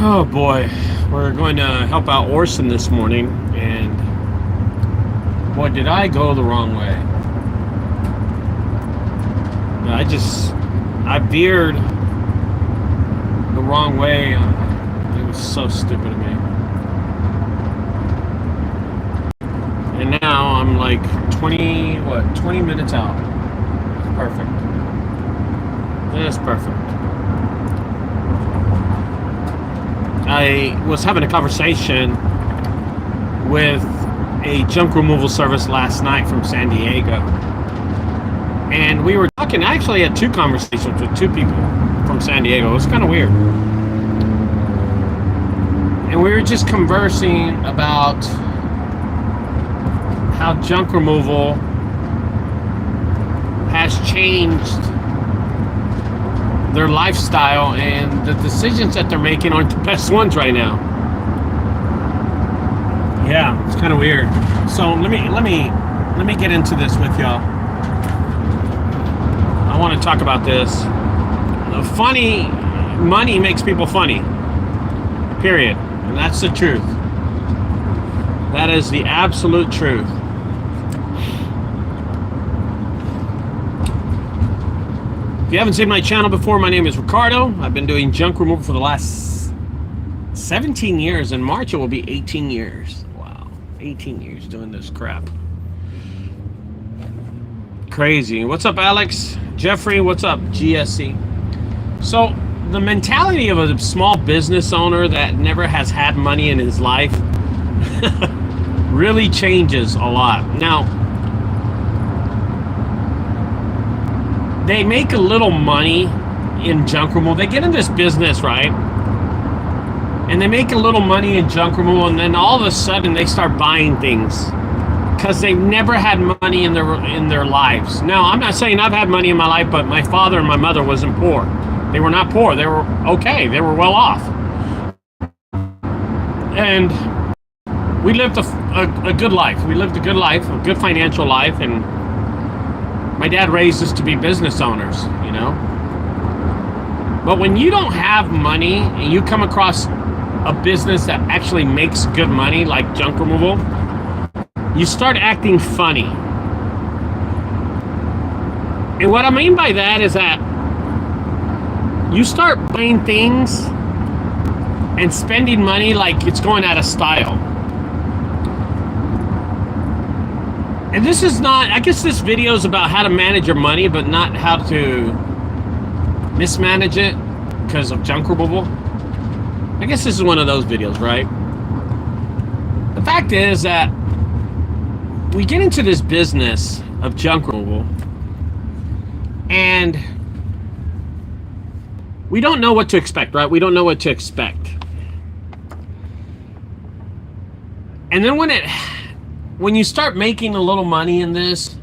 Oh boy, we're going to help out Orson this morning, and boy, did I go the wrong way. I veered the wrong way. It was so stupid of me. And now I'm like 20 minutes out. Perfect. That's perfect. I was having a conversation with a junk removal service last night from San Diego. And we were talking, I actually had two conversations with two people from San Diego. It was kind of weird. And we were just conversing about how junk removal has changed their lifestyle, and the decisions that they're making aren't the best ones right now. Yeah, it's kind of weird. So let me get into this with y'all. I want to talk about this. Funny money makes people funny. Period. And that's the truth. That is the absolute truth. If you haven't seen my channel before, my name is Ricardo. I've been doing junk removal for the last 17 years. In March, it will be 18 years. Wow, 18 years doing this crap. Crazy. What's up, Alex? Jeffrey, what's up? GSC. So, the mentality of a small business owner that never has had money in his life really changes a lot. Now, they make a little money in junk removal. They get in this business, right? And they make a little money in junk removal, and then all of a sudden they start buying things because they've never had money in their lives. Now, I'm not saying I've had money in my life, but my father and my mother wasn't poor. They were not poor. They were okay. They were well off. And we lived a good life. We lived a good life, a good financial life, and my dad raised us to be business owners, you know? But when you don't have money and you come across a business that actually makes good money, like junk removal, you start acting funny. And what I mean by that is that you start buying things and spending money like it's going out of style. And this is not, I guess this video is about how to manage your money, but not how to mismanage it because of junk removal. I guess this is one of those videos, right? The fact is that we get into this business of junk removal and we don't know what to expect, right? We don't know what to expect. And then when you start making a little money in this,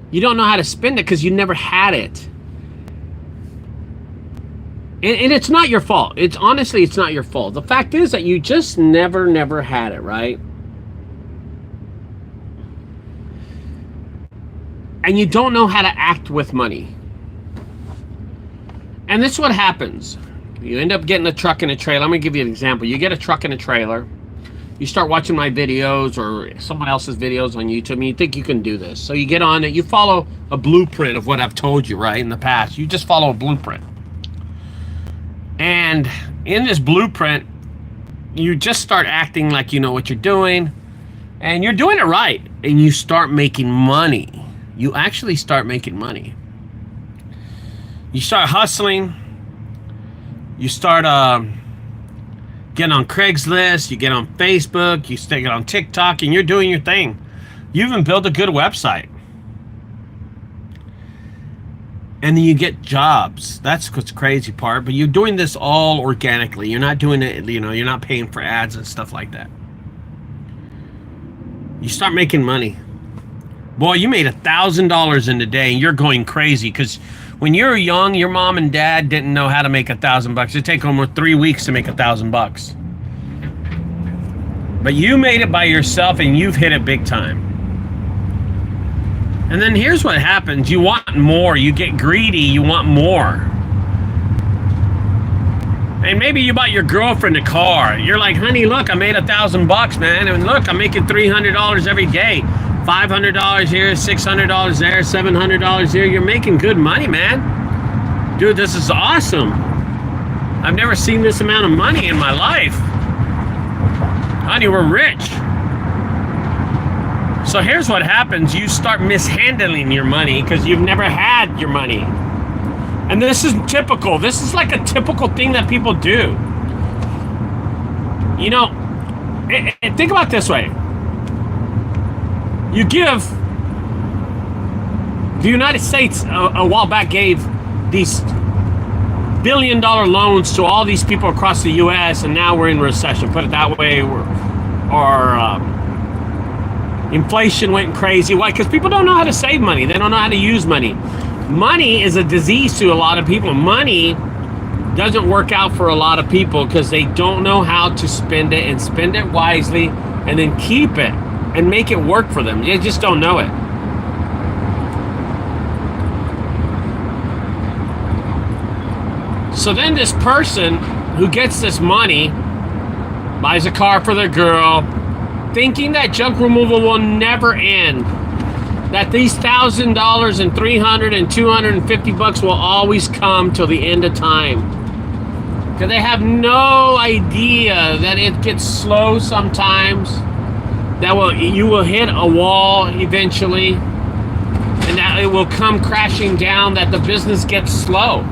you don't know how to spend it because you never had it. And it's not your fault. It's honestly, it's not your fault. The fact is that you just never had it, right? And you don't know how to act with money. And this is what happens. You end up getting a truck and a trailer. I'm going to give you an example. You get a truck and a trailer. You start watching my videos or someone else's videos on YouTube, and you think you can do this. So you get on it. You follow a blueprint of what I've told you, right, in the past. You just follow a blueprint. And in this blueprint, you just start acting like you know what you're doing. And you're doing it right. And you start making money. You actually start making money. You start hustling. You start getting on Craigslist. You get on Facebook. You get on TikTok, and you're doing your thing. You even build a good website. And then you get jobs. That's what's crazy part. But you're doing this all organically. You're not doing it, you know, you're not paying for ads and stuff like that. You start making money. Boy, you made $1,000 in a day, and you're going crazy because when you were young, your mom and dad didn't know how to make $1,000. It'd take almost 3 weeks to make $1,000. But you made it by yourself, and you've hit it big time. And then here's what happens. You want more. You get greedy. You want more. And maybe you bought your girlfriend a car. You're like, honey, look, I made $1,000, man. And look, I'm making $300 every day. $500 here, $600 there, $700 here. You're making good money, man. Dude, this is awesome. I've never seen this amount of money in my life. Honey, we're rich. So here's what happens. You start mishandling your money because you've never had your money. And this is typical. This is like a typical thing that people do. You know, and think about it this way. You give, the United States a while back gave these billion-dollar loans to all these people across the U.S. and now we're in recession. Put it that way. Inflation went crazy. Why? Because people don't know how to save money. They don't know how to use money. Money is a disease to a lot of people. Money doesn't work out for a lot of people because they don't know how to spend it and spend it wisely and then keep it and make it work for them. They just don't know it. So then this person who gets this money buys a car for their girl, thinking that junk removal will never end, that these $1,000 and $300 and $250 will always come till the end of time. Because they have no idea that it gets slow sometimes, that you will hit a wall eventually, and that it will come crashing down, that the business gets slow.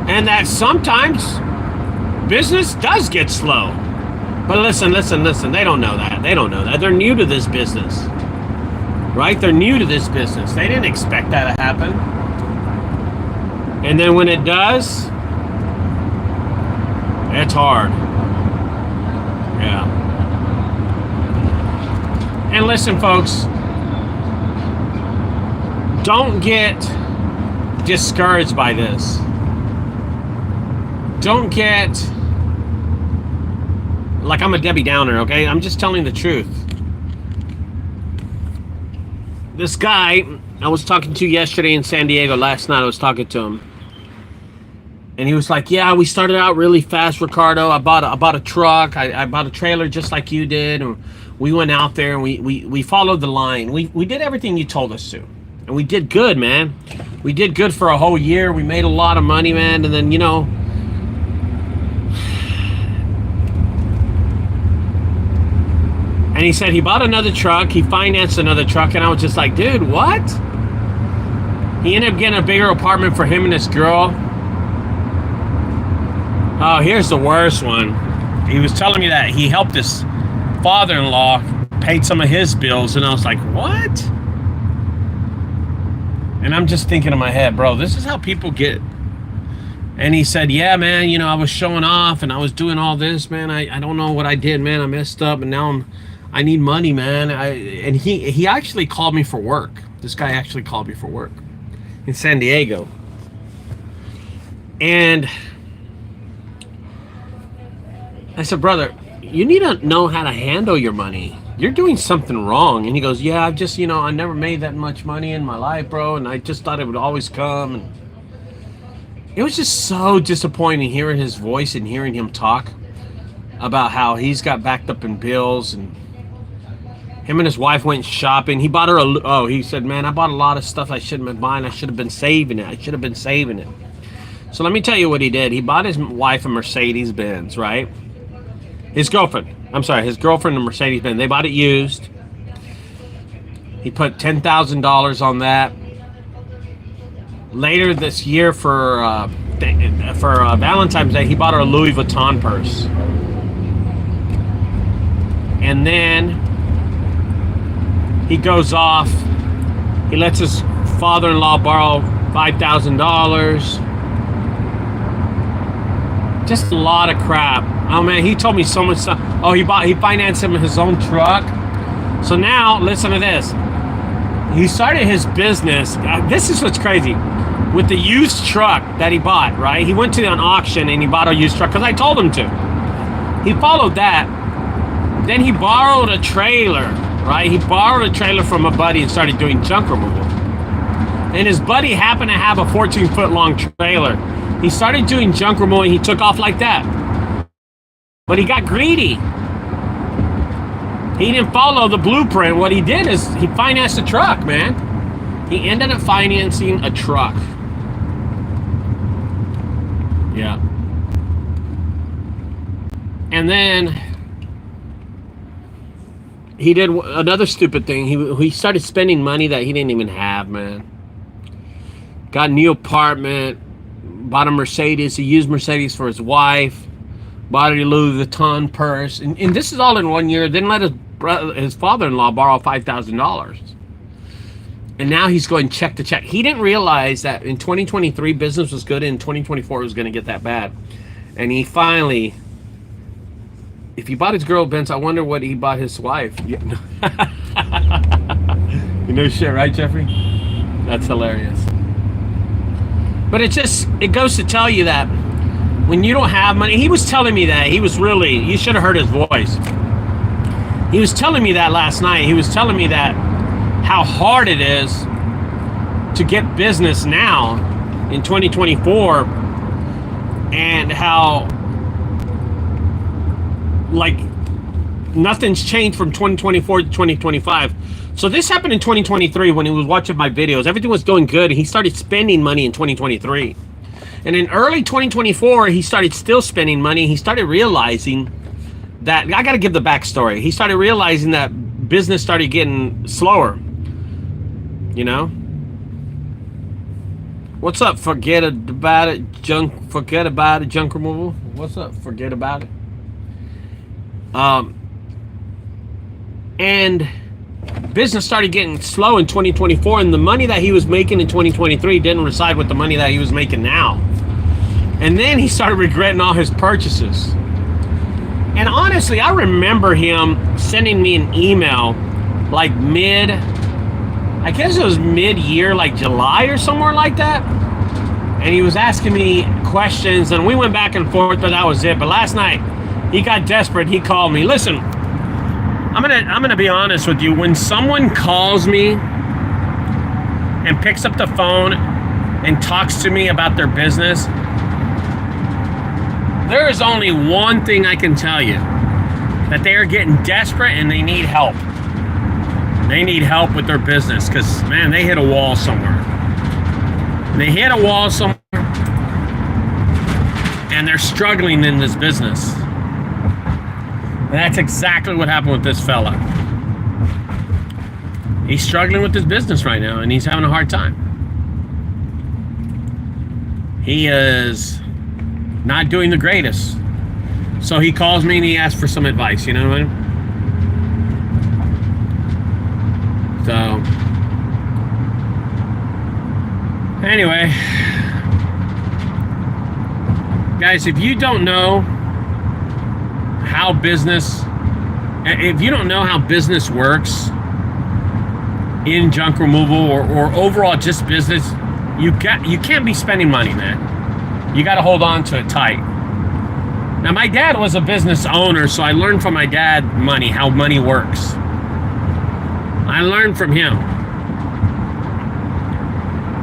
And that sometimes business does get slow. But listen, they don't know that. They don't know that. They're new to this business. Right? They're new to this business. They didn't expect that to happen. And then when it does, it's hard. Yeah. And listen, folks, don't get discouraged by this. Don't get like I'm a Debbie Downer, okay? I'm just telling the truth. This guy I was talking to yesterday in San Diego, last night I was talking to him. And he was like, yeah, we started out really fast, Ricardo. I bought a truck. I bought a trailer just like you did. And we went out there and we followed the line. We did everything you told us to. And we did good, man. We did good for a whole year. We made a lot of money, man. And then, you know, and he said he bought another truck. He financed another truck. And I was just like, dude, what? He ended up getting a bigger apartment for him and his girl. Oh, here's the worst one. He was telling me that he helped his father-in-law, paid some of his bills, and I was like, what? And I'm just thinking in my head, bro, this is how people get. And he said, yeah, man, you know, I was showing off and I was doing all this, man. I don't know what I did, man. I messed up and now I need money, man. And he actually called me for work. This guy actually called me for work in San Diego. And I said, brother, you need to know how to handle your money. You're doing something wrong. And he goes, yeah, I've just, you know, I never made that much money in my life, bro. And I just thought it would always come. And it was just so disappointing hearing his voice and hearing him talk about how he's got backed up in bills. And him and his wife went shopping. He bought her he said, man, I bought a lot of stuff I shouldn't have been buying. I should have been saving it. So let me tell you what he did. He bought his wife a Mercedes Benz, right? His girlfriend a Mercedes Benz. They bought it used. He put $10,000 on that. Later this year for Valentine's Day, he bought her a Louis Vuitton purse. And then he goes off. He lets his father-in-law borrow $5,000. Just a lot of crap. Oh man, he told me so much stuff. Oh, he financed him his own truck. So now, listen to this. He started his business. This is what's crazy. With the used truck that he bought, right? He went to an auction and he bought a used truck because I told him to. He followed that. Then he borrowed a trailer, right? He borrowed a trailer from a buddy and started doing junk removal. And his buddy happened to have a 14-foot long trailer. He started doing junk removal and he took off like that. But he got greedy. He didn't follow the blueprint. What he did is he financed a truck, man. He ended up financing a truck. Yeah. And then he did another stupid thing. He started spending money that he didn't even have, man. Got a new apartment, bought a Mercedes. He used Mercedes for his wife, bought a Louis Vuitton purse. And this is all in 1 year. Didn't let his father-in-law borrow $5,000. And now he's going check to check. He didn't realize that in 2023 business was good and in 2024 it was going to get that bad. And he finally, if he bought his girl Benz, I wonder what he bought his wife. You know shit, right, Jeffrey? That's hilarious. But it goes to tell you that when you don't have money, he was telling me that. He was really, you should have heard his voice. He was telling me that last night. He was telling me that how hard it is to get business now in 2024 and how like nothing's changed from 2024 to 2025. So this happened in 2023 when he was watching my videos. Everything was going good. He started spending money in 2023. And in early 2024, he started still spending money. He started realizing that, I got to give the backstory. He started realizing that business started getting slower. You know? What's up? Forget about it. Forget about it. Junk removal. What's up? Forget about it. And business started getting slow in 2024, and the money that he was making in 2023 didn't reside with the money that he was making now. And then he started regretting all his purchases. And honestly, I remember him sending me an email like I guess it was mid-year, like July or somewhere like that. And he was asking me questions, and we went back and forth, but that was it. But last night, he got desperate. He called me. Listen, I'm gonna be honest with you. When someone calls me and picks up the phone and talks to me about their business, there is only one thing I can tell you: that they are getting desperate and they need help. They need help with their business because, man, they hit a wall somewhere. They hit a wall somewhere and they're struggling in this business. And that's exactly what happened with this fella. He's struggling with his business right now and he's having a hard time. He is not doing the greatest. So he calls me and he asks for some advice, you know what I mean? So, anyway, guys, if you don't know how business works in junk removal or overall just business, you can't be spending money, man. You got to hold on to it tight. Now, my dad was a business owner, so I learned from my dad how money works. I learned from him.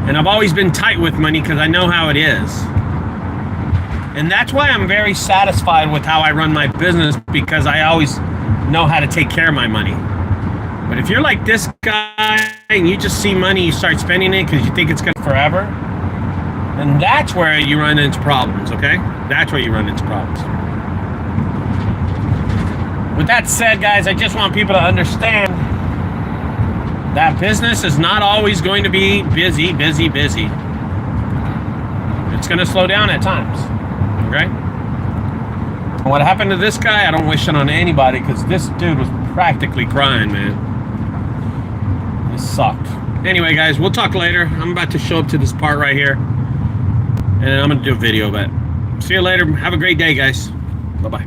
And I've always been tight with money because I know how it is. And that's why I'm very satisfied with how I run my business, because I always know how to take care of my money. But if you're like this guy and you just see money, you start spending it because you think it's good forever, then that's where you run into problems, okay? That's where you run into problems. With that said, guys, I just want people to understand that business is not always going to be busy. It's going to slow down at times, okay? And what happened to this guy, I don't wish it on anybody, because this dude was practically crying, man. It sucked. Anyway, guys, we'll talk later. I'm about to show up to this part right here, and I'm going to do a video, but see you later. Have a great day, guys. Bye-bye.